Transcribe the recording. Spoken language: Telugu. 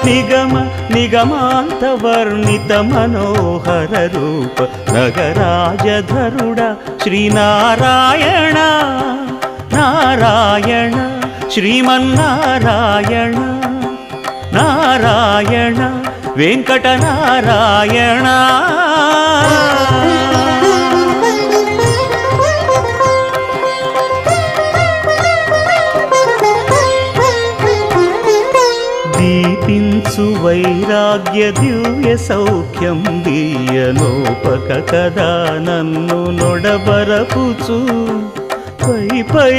నిగమ నిగమాంతవర్ణిత మనోహర రూప నగరాజధరుడ శ్రీనారాయణ నారాయణ శ్రీమన్నారాయణ నారాయణ వెంకటనారాయణ. దీపించు వైరాగ్య దివ్య సౌఖ్యం దీయలోపక కదా నన్ను నొడబరపుచు పై పై